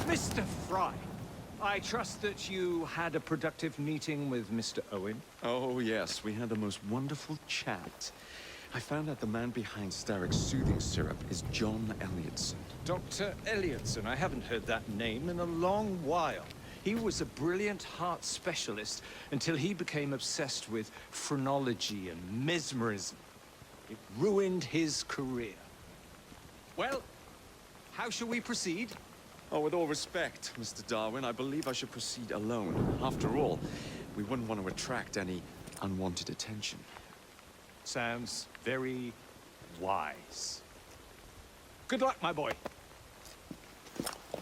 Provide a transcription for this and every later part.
Mr. Fry, I trust that you had a productive meeting with Mr. Owen. Oh, yes. We had the most wonderful chat. I found out the man behind Starrick's soothing syrup is John Elliotson. Dr. Elliotson, I haven't heard that name in a long while. He was a brilliant heart specialist until he became obsessed with phrenology and mesmerism. It ruined his career. Well, how shall we proceed? Oh, with all respect, Mr. Darwin, I believe I should proceed alone. After all, we wouldn't want to attract any unwanted attention. Sounds very wise. Good luck, my boy.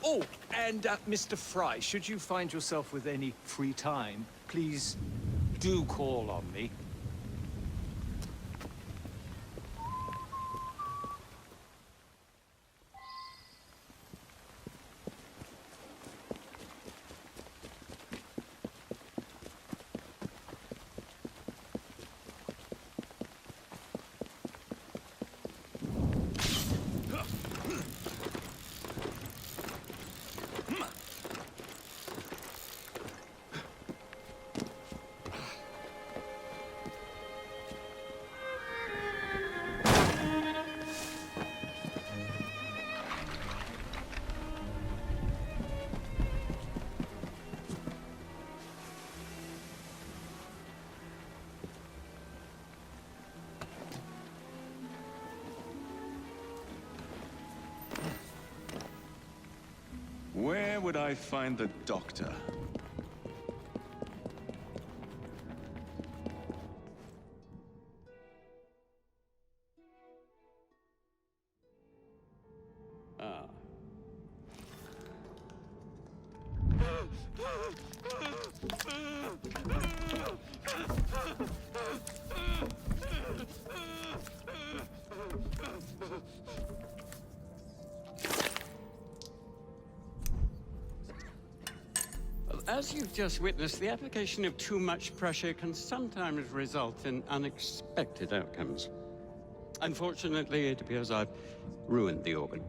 Oh, and Mr. Fry, should you find yourself with any free time, please do call on me. Where would I find the doctor? Ah. As you've just witnessed, the application of too much pressure can sometimes result in unexpected outcomes. Unfortunately, it appears I've ruined the organ.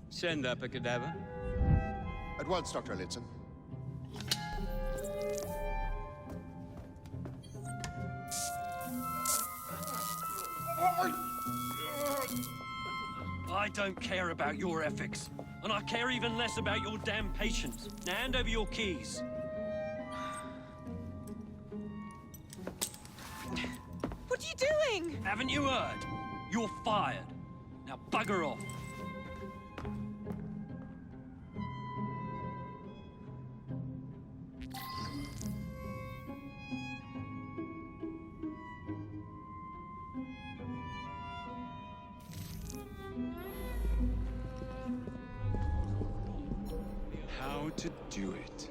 Send up a cadaver. At once, Dr. Elliotson. I don't care about your ethics, and I care even less about your damn patience. Now hand over your keys. What are you doing? Haven't you heard? You're fired. Now bugger off. How to do it.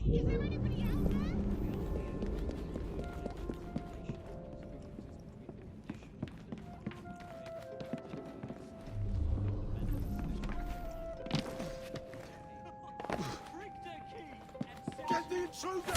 Is there anybody else there? Get the intruder!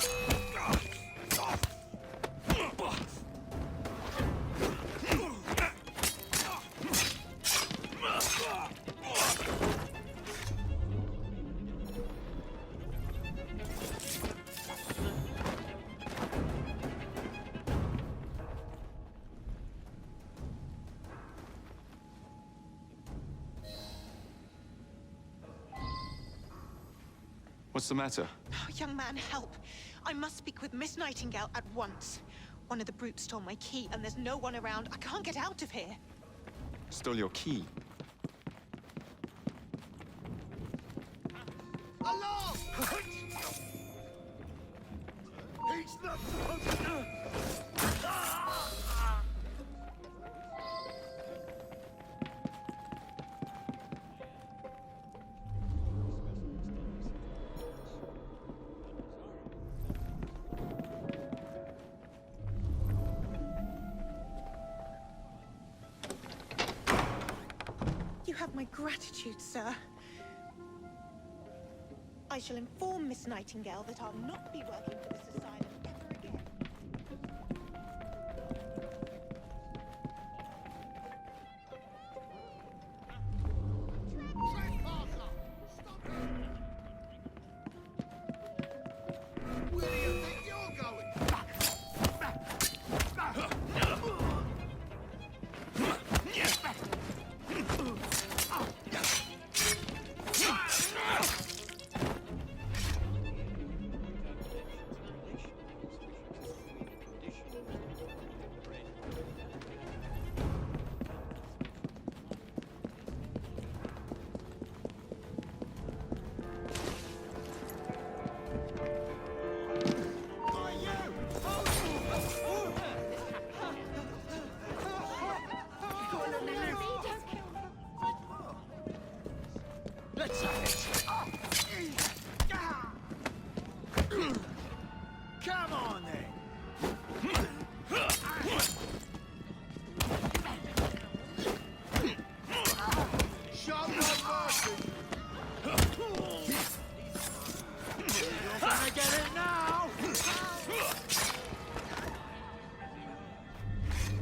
What's the matter? Oh, young man, help. I must speak with Miss Nightingale at once. One of the brutes stole my key, and there's no one around. I can't get out of here. Stole your key. Alarm! He's not supposed to... have my gratitude, sir. I shall inform Miss Nightingale that I'll not be working for this asylum ever again. Where do you think you're going? Let's have it. Come on then. Show no mercy. You're gonna get it now.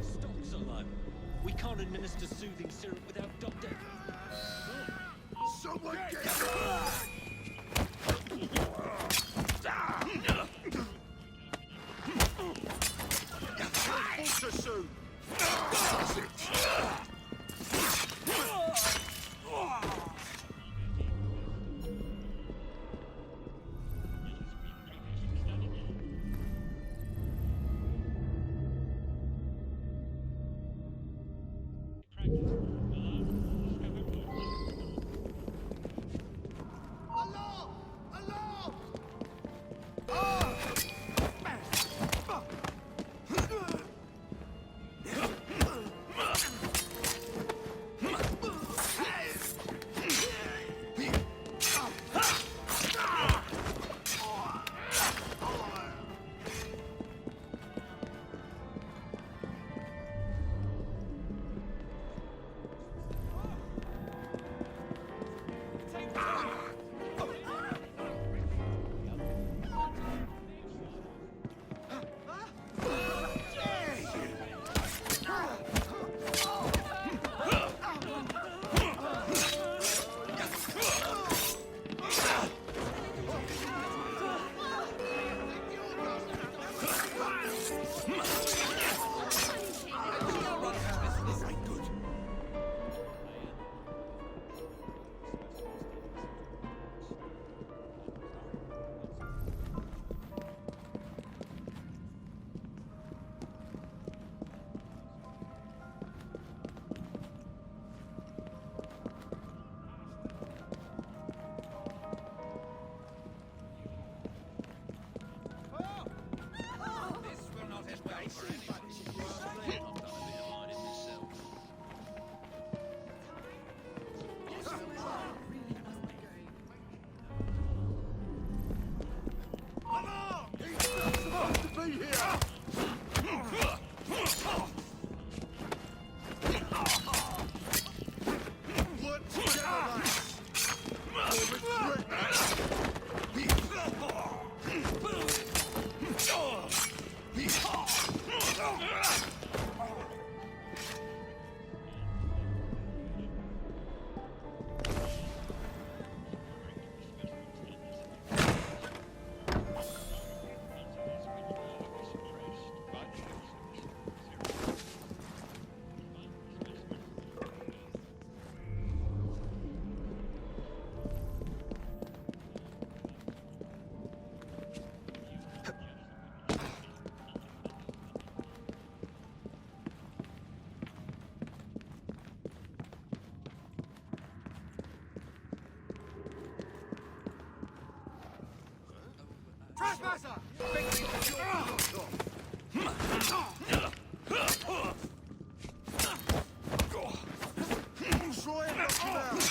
Stock's alive. We can't administer soothing syrup without Dr. Someone get Ultra soon. That's it. Alarm! Alarm! Trespasser! Try and knock him out.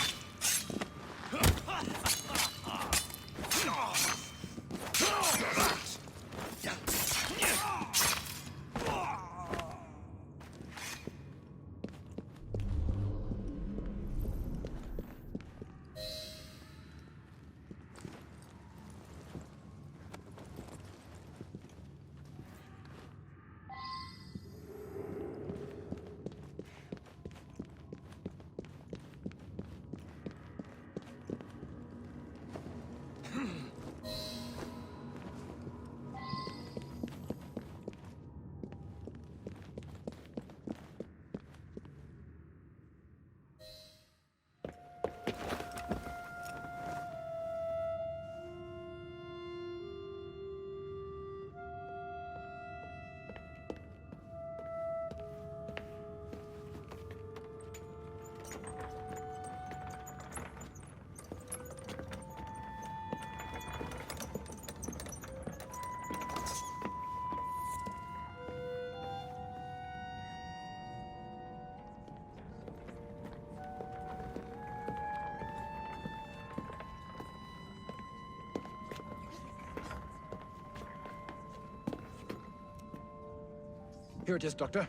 Here it is, Doctor.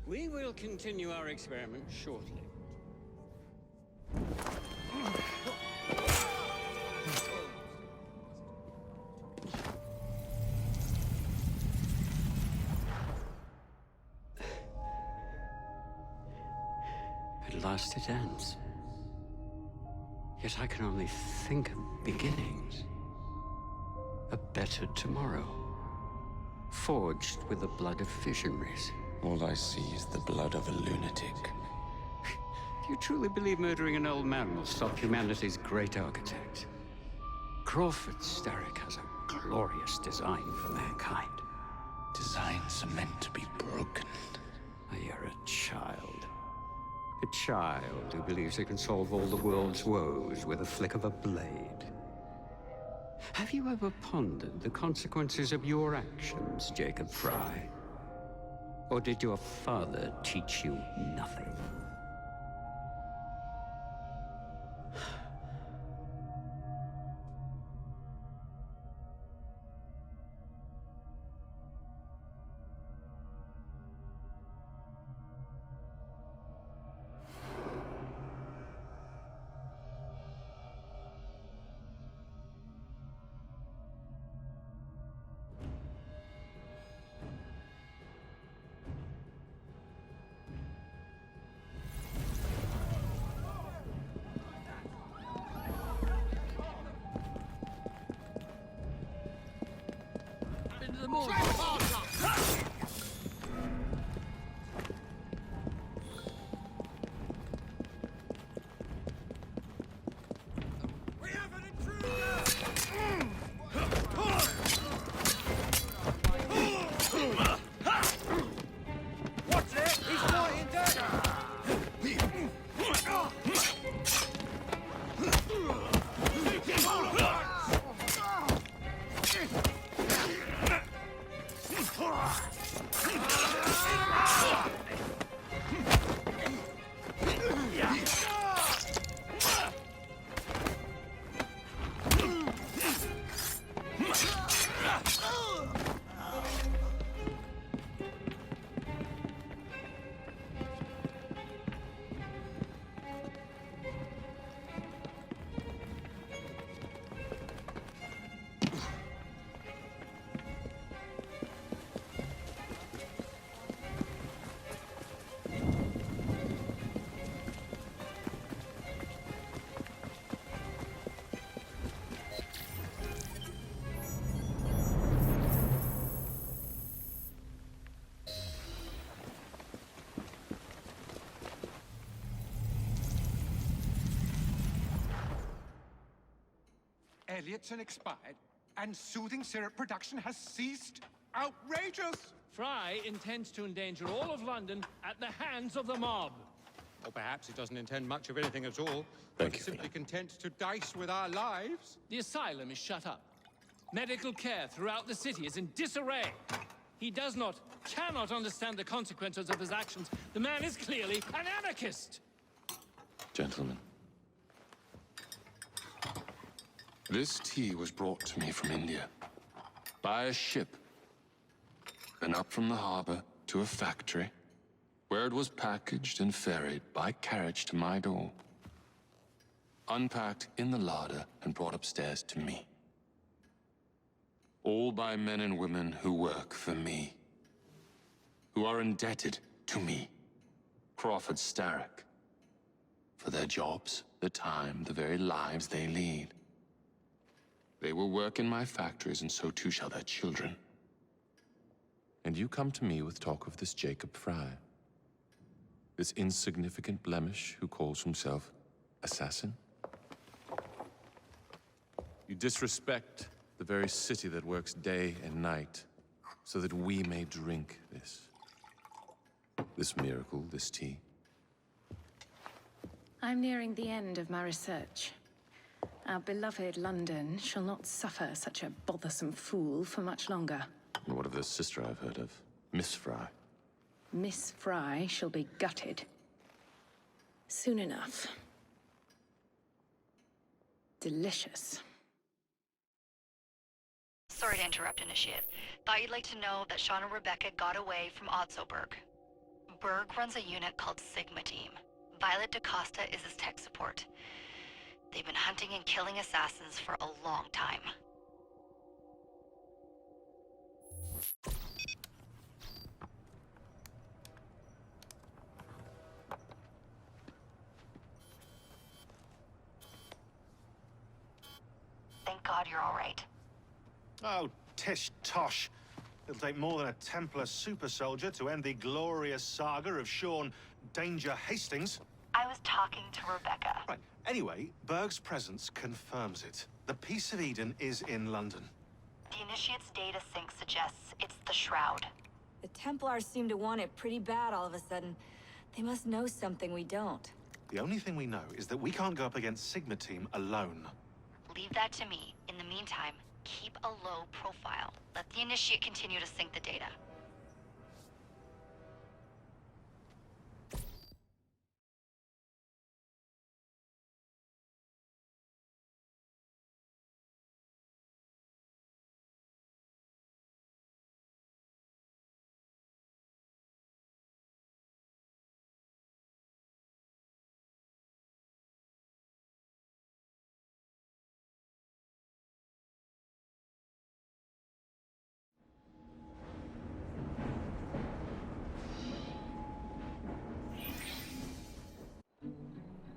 We will continue our experiment shortly. At last it ends. Yet I can only think of beginnings. A better tomorrow, forged with the blood of visionaries. All I see is the blood of a lunatic. Do you truly believe murdering an old man will stop humanity's great architect? Crawford Starrick has a glorious design for mankind. Designs are meant to be broken. You're a child. A child who believes it can solve all the world's woes with a flick of a blade. Have you ever pondered the consequences of your actions, Jacob Fry? Or did your father teach you nothing? Into the morning. We have an intruder! What's it? He's fighting dead! Elliotson expired, and soothing syrup production has ceased? Outrageous! Fry intends to endanger all of London at the hands of the mob. Or perhaps he doesn't intend much of anything at all. Thank but you, simply Philip. content to dice with our lives. The asylum is shut up. Medical care throughout the city is in disarray. He cannot understand the consequences of his actions. The man is clearly an anarchist. Gentlemen, this tea was brought to me from India by a ship, and up from the harbor to a factory, where it was packaged and ferried by carriage to my door, unpacked in the larder and brought upstairs to me. All by men and women who work for me, who are indebted to me, Crawford Starrick, for their jobs, the time, the very lives they lead. They will work in my factories, and so too shall their children. And you come to me with talk of this Jacob Fry, this insignificant blemish who calls himself assassin? You disrespect the very city that works day and night so that we may drink this miracle, this tea. I'm nearing the end of my research. Our beloved London shall not suffer such a bothersome fool for much longer. And what of this sister I've heard of, Miss Fry? Miss Fry shall be gutted. Soon enough. Delicious. Sorry to interrupt, Initiate. Thought you'd like to know that Sean and Rebecca got away from Otzoberg. Berg runs a unit called Sigma Team. Violet DaCosta is his tech support. They've been hunting and killing assassins for a long time. Thank God you're all right. Oh, tish tosh. It'll take more than a Templar super soldier to end the glorious saga of Sean Danger Hastings. I was talking to Rebecca. Right. Anyway, Berg's presence confirms it. The Peace of Eden is in London. The Initiate's data sync suggests it's the Shroud. The Templars seem to want it pretty bad all of a sudden. They must know something we don't. The only thing we know is that we can't go up against Sigma Team alone. Leave that to me. In the meantime, keep a low profile. Let the Initiate continue to sync the data.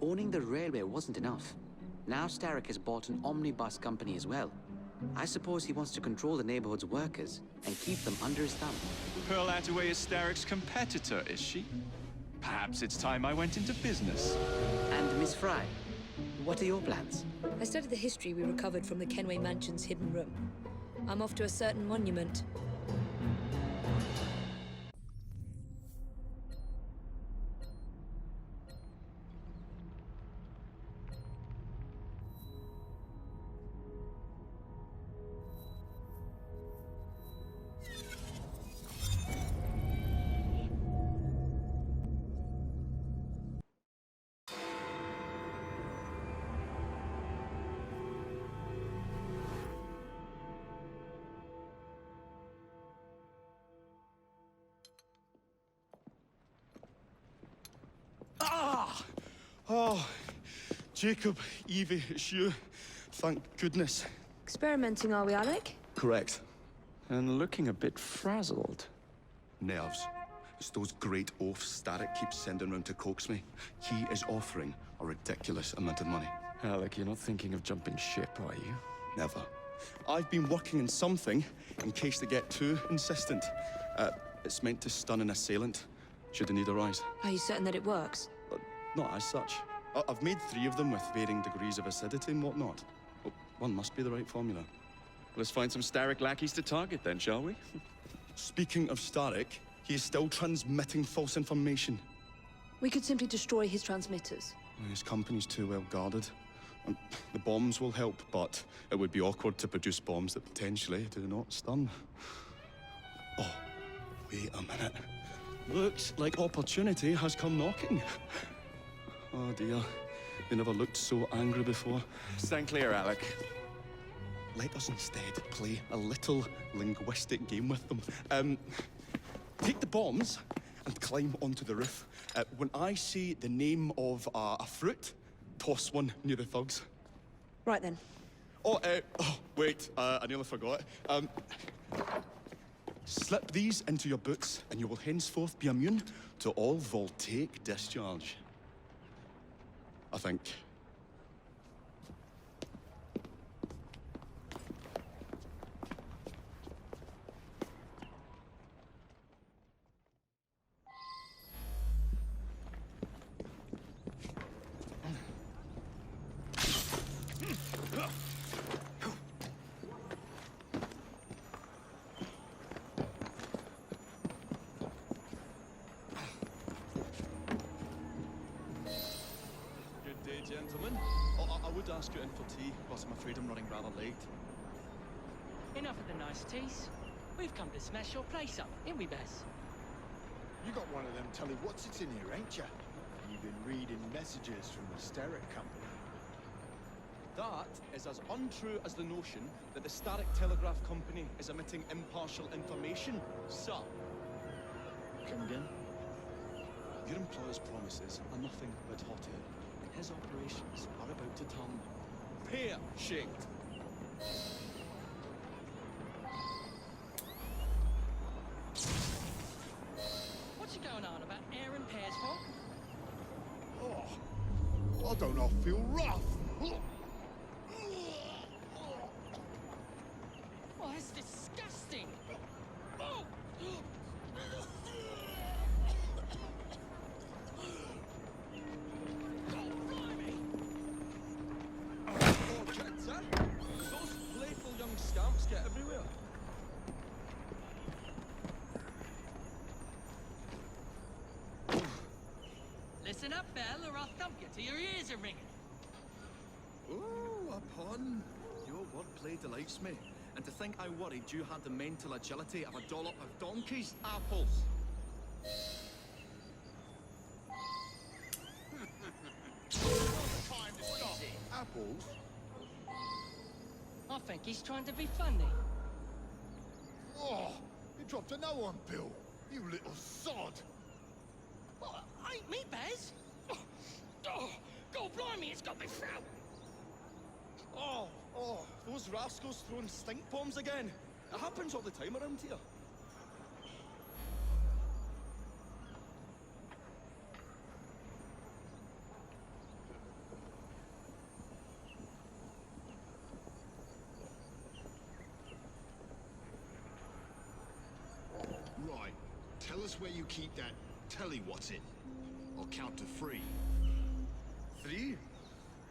Owning the railway wasn't enough. Now Starrick has bought an omnibus company as well. I suppose he wants to control the neighborhood's workers and keep them under his thumb. Pearl Attaway is Starrick's competitor, is she? Perhaps it's time I went into business. And Miss Fry, what are your plans? I studied the history we recovered from the Kenway Mansion's hidden room. I'm off to a certain monument. Oh, Jacob, Evie, it's you. Thank goodness. Experimenting, are we, Alec? Correct. And looking a bit frazzled. Nerves. It's those great oafs Starrick keeps sending round to coax me. He is offering a ridiculous amount of money. Alec, you're not thinking of jumping ship, are you? Never. I've been working on something in case they get too insistent. It's meant to stun an assailant, should the need arise. Are you certain that it works? Not as such. I've made 3 of them with varying degrees of acidity and whatnot. Well, one must be the right formula. Let's find some Starrick lackeys to target then, shall we? Speaking of Starrick, he is still transmitting false information. We could simply destroy his transmitters. His company's too well guarded. The bombs will help, but it would be awkward to produce bombs that potentially do not stun. Oh, wait a minute. Looks like opportunity has come knocking. Oh dear, they never looked so angry before. Stand clear, Alec. Let us instead play a little linguistic game with them. Take the bombs and climb onto the roof. When I say the name of a fruit, toss one near the thugs. Right then. Oh, wait, I nearly forgot. Slip these into your boots and you will henceforth be immune to all voltaic discharge. I think. Gentlemen, I would ask you in for tea, but I'm afraid I'm running rather late. Enough of the niceties. We've come to smash your place up, ain't we, Bess? You got one of them telly what's-its in here, ain't ya? You've been reading messages from the Starrick Company. That is as untrue as the notion that the Starrick Telegraph Company is emitting impartial information, sir. Come again? Your employer's promises are nothing but hot air, and his operations are about to turn pear-shaped. What's he going on about air and pears for? I don't know, I feel rough. Oh, that's disgusting. Oh. Oh, kids, eh? Those playful young scamps get everywhere. Listen up, Belle, or I'll thump you till your ears are ringing. Ooh, a pun. Your wordplay delights me. And to think I worried you had the mental agility of a dollop of donkey's apples. Time to stop. Apples? I think he's trying to be funny. Oh, you dropped a no-one pill, you little sod. Well, ain't me, Baz. Oh, God blimey, it's got me throat. Oh, those rascals throwing stink bombs again. It happens all the time around here. Right, tell us where you keep that telly-what's-it. I'll count to 3. 3?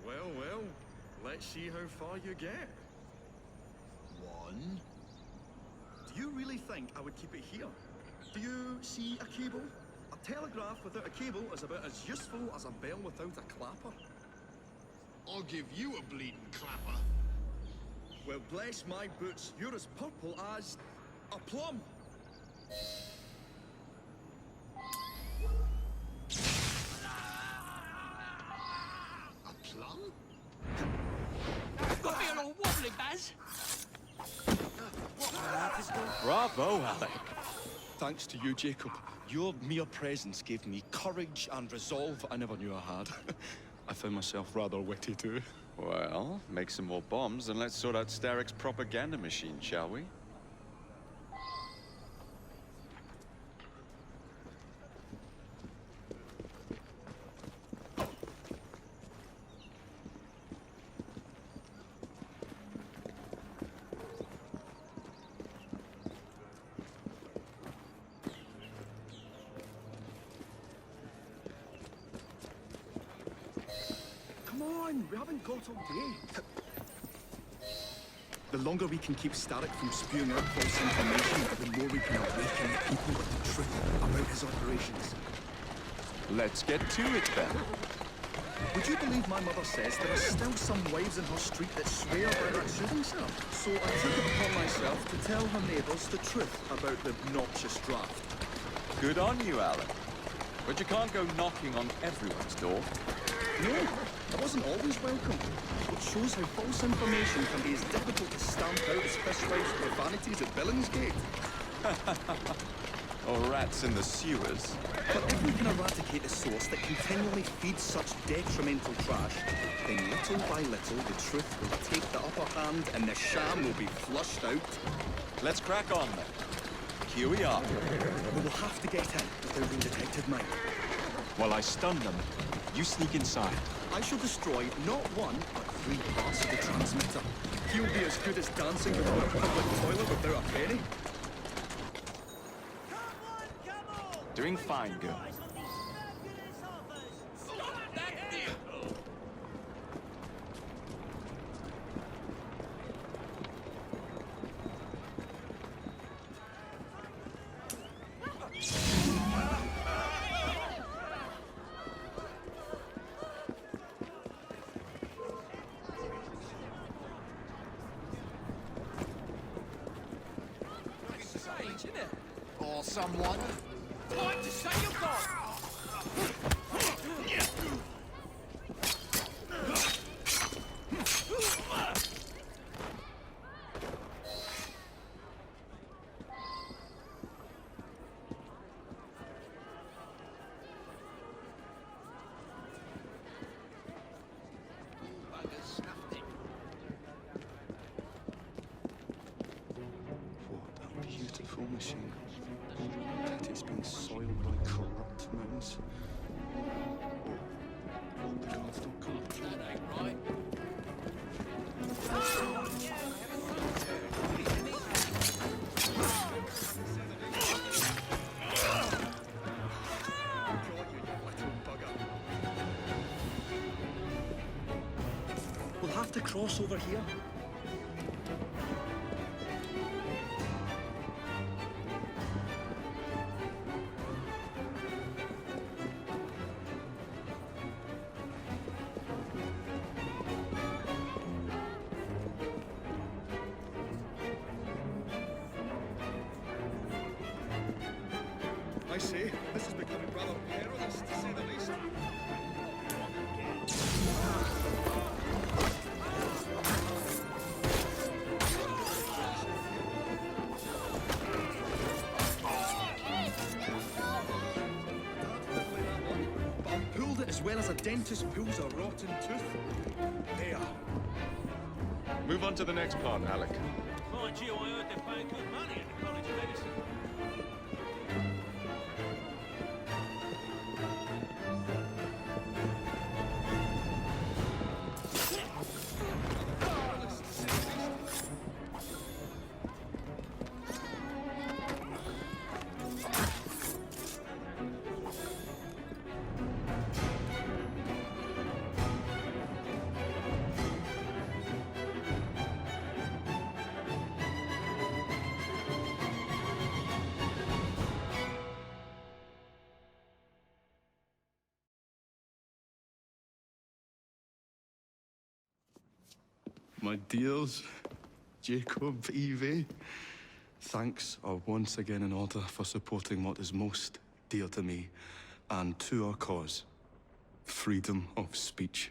Well, let's see how far you get. 1. Do you really think I would keep it here? Do you see a cable? A telegraph without a cable is about as useful as a bell without a clapper. I'll give you a bleeding clapper. Well, bless my boots, you're as purple as a plum. A plum? Got me a little wobbly, Baz. Bravo, Alec. Thanks to you, Jacob. Your mere presence gave me courage and resolve I never knew I had. I found myself rather witty too. Well, make some more bombs and let's sort out Starrick's propaganda machine, shall we? Come on, we haven't got all day. The longer we can keep Starrick from spewing out false information, the more we can awaken the people with the truth about his operations. Let's get to it, then. Would you believe my mother says there are still some wives in her street that swear by that soothing syrup? So I took it upon myself to tell her neighbours the truth about the obnoxious draft. Good on you, Alec. But you can't go knocking on everyone's door. No, I wasn't always welcome. Which shows how false information can be as difficult to stamp out as fishwives' profanities at Billingsgate. Or rats in the sewers. But if we can eradicate the source that continually feeds such detrimental trash, then little by little the truth will take the upper hand and the sham will be flushed out. Let's crack on, then. Here we are. We will have to get in without being detected, mate. While I stun them, you sneak inside. I shall destroy not one, but 3 parts of the transmitter. He'll be as good as dancing without a public toilet without a penny. Doing fine, girl. Or someone. Time to say you're gone. shame. It's been soiled by corrupt minds. Hope the guards don't come. That ain't right. We'll have to cross over here. I say, this is becoming rather perilous, to say the least. But I pulled it as well as a dentist pulls a rotten tooth. There. Move on to the next part, Alec. Mind you, I heard they're paying good money at the College of Medicine. My dears, Jacob, Evie, thanks are once again in order for supporting what is most dear to me and to our cause, freedom of speech.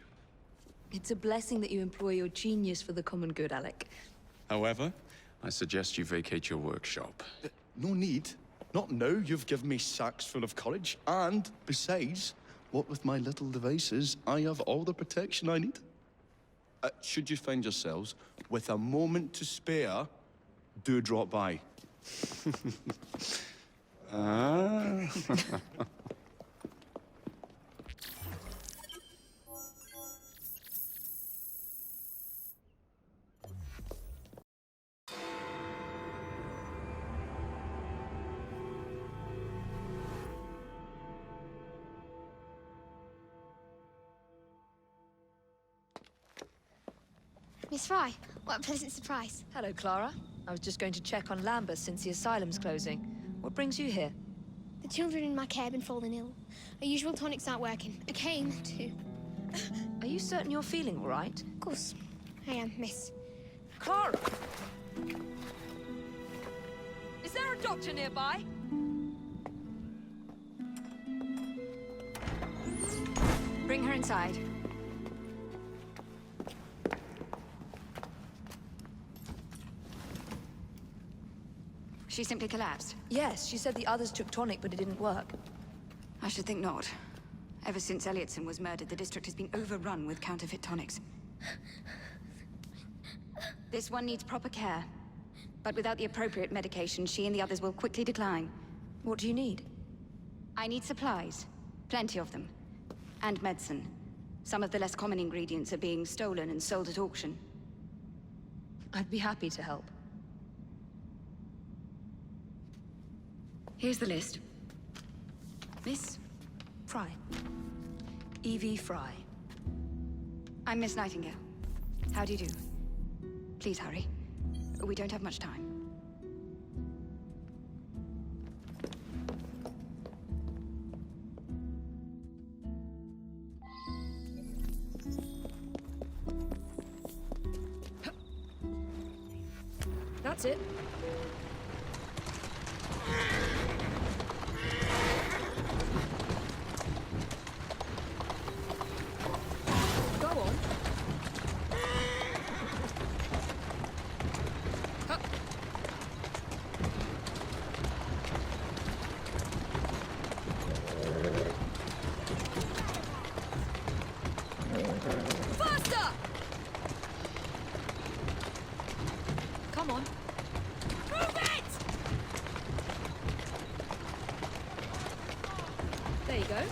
It's a blessing that you employ your genius for the common good, Alec. However, I suggest you vacate your workshop. No need. Not now. You've given me sacks full of courage. And besides, what with my little devices, I have all the protection I need. Should you find yourselves with a moment to spare, do drop by. Miss Fry, what a pleasant surprise. Hello, Clara. I was just going to check on Lambeth since the asylum's closing. What brings you here? The children in my care have been falling ill. Our usual tonics aren't working. I came to... Are you certain you're feeling all right? Of course, I am, miss. Clara! Is there a doctor nearby? Bring her inside. She simply collapsed? Yes, she said the others took tonic, but it didn't work. I should think not. Ever since Elliotson was murdered, the district has been overrun with counterfeit tonics. This one needs proper care. But without the appropriate medication, she and the others will quickly decline. What do you need? I need supplies. Plenty of them. And medicine. Some of the less common ingredients are being stolen and sold at auction. I'd be happy to help. Here's the list. Miss? Fry. Evie Fry. I'm Miss Nightingale. How do you do? Please hurry. We don't have much time. That's it. Go on. Faster! Come on. There you go.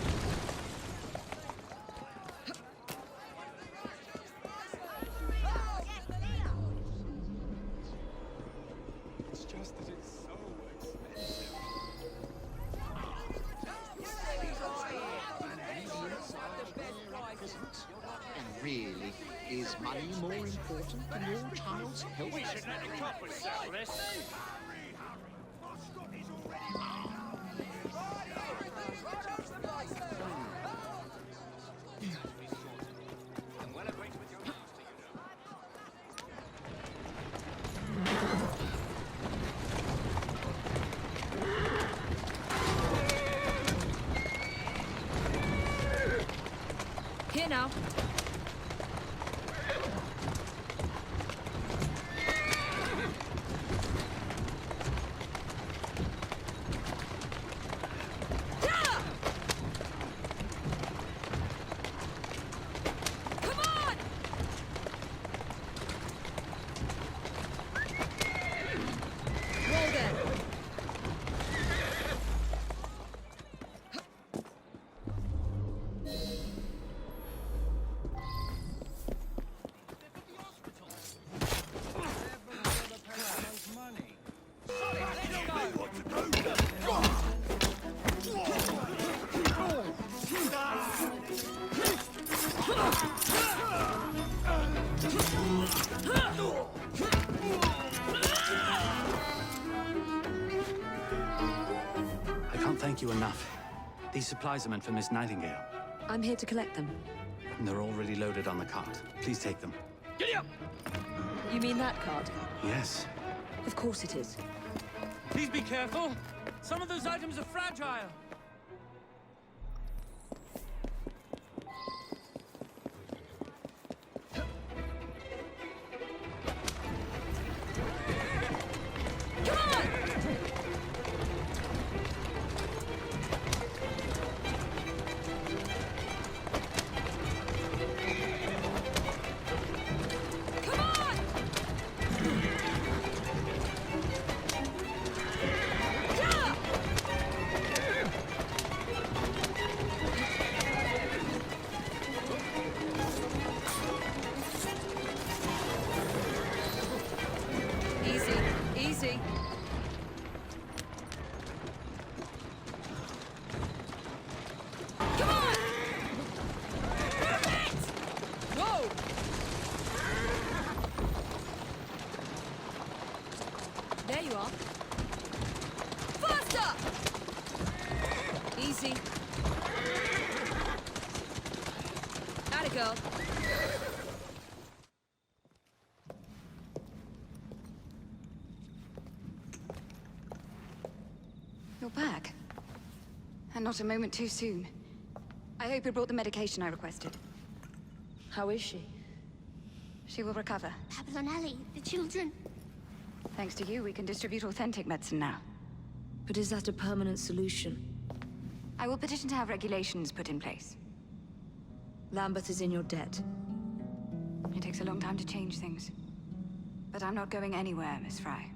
It's just that it's so expensive. And really, is money more important than your child's health? We should let the coppers settle this. Here now. I can't thank you enough. These supplies are meant for Miss Nightingale. I'm here to collect them. And they're already loaded on the cart. Please take them. Giddy up! You mean that card? Yes. Of course it is. Please be careful. Some of those items are fragile. Easy. Come on! Perfect! Whoa! There you are. Faster! Easy. Atta girl. You're back. And not a moment too soon. I hope you brought the medication I requested. How is she? She will recover. Babylon Alley, the children. Thanks to you, we can distribute authentic medicine now. But is that a permanent solution? I will petition to have regulations put in place. Lambeth is in your debt. It takes a long time to change things. But I'm not going anywhere, Miss Fry.